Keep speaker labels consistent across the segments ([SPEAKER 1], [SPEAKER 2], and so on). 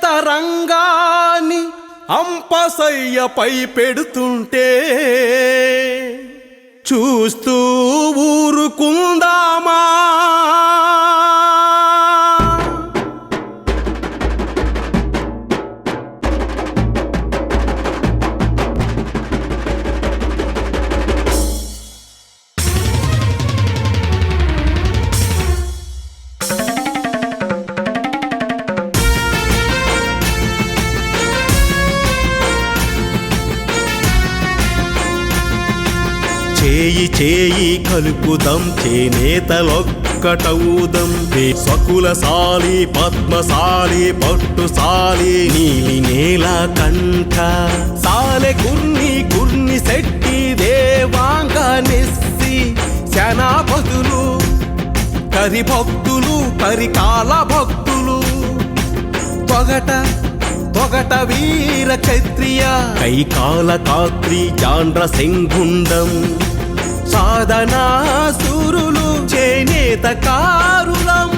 [SPEAKER 1] అంతరంగాన్ని అంపసయ్యపై పెడుతుంటే చూస్తూ ఊరుకుందామా? చేయి చేయి కలుపుదాం, చేనేతలొక్కటవుదాం. స్వకులశాలి పద్మశాలి పట్టుశాలి నీలి నేల కంఠ సాలె కుర్ని శెట్టి దేవాంగ నెస్సి సేనాపతులు కరి భక్తులు కరికాల భక్తులు పొగట వీర క్షత్రియ కైకాల కాత్రి జాండ్ర సింగుండం సాధనా సూరులు చేనేతకారులం.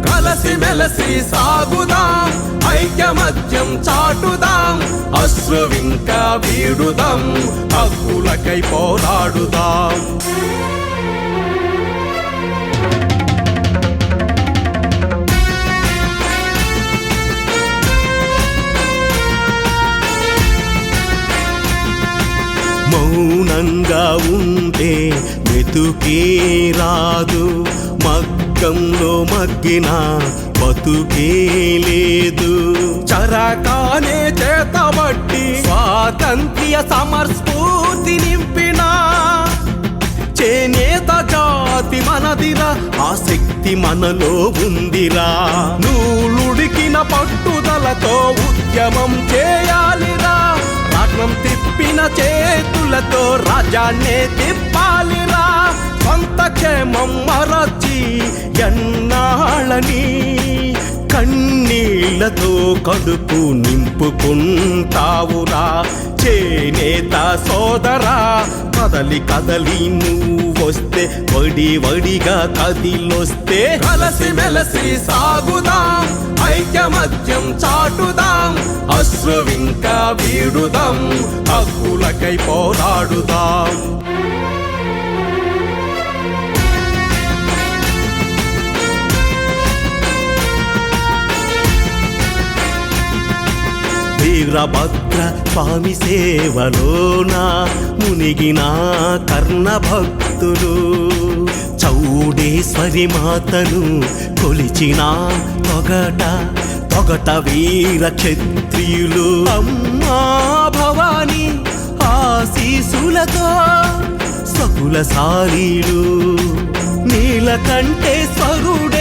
[SPEAKER 1] కలసి మెలసి సాగుదాం, ఐక్యమత్యం చాటుదాం, అశ్రువింక వీడుదాం, హక్కులకై పోరాడుదాం. మౌనంగా ఉంటే మెతుకే రాదు, మగ్గంలో మగ్గిన బతుకే లేదు. చరకానే చేతబట్టి స్వాతంత్ర్య సమర్స్ఫూర్తి నింపిన చేనేత జాతి మనదిరా, ఆ శక్తి మనలో ఉందిరా. నూలుడికిన పట్టుదలతో ఉద్యమం చేయాలిరా, రాట్నం తిప్పిన చేతులతో రాజ్యాన్నే తిప్పాలిరా. సొంత క్షేమం మరచి ఎన్నాళ్ళని కన్నీళ్లతో కడుపు నింపుకుంటావురా. చేనేత సోదరా కదలి కదలి నువ్వొస్తే, వడిగా కదిలొస్తే, కలసి మెలసి సాగుదాం, ఐక్యమత్యం చాటుదాం, అశ్రువింక వీడుదాం, హక్కులకై పోరాడుదాం. వీరభద్ర స్వామి సేవలోన మునిగిన కర్ణ భక్తులు, చౌడేశ్వరి మాతను కొలిచిన తొగట వీర క్షత్రియులు. అమ్మా భవాని ఆశీసులతో సకులశాలీలు నీలకంఠేశ్వరుడు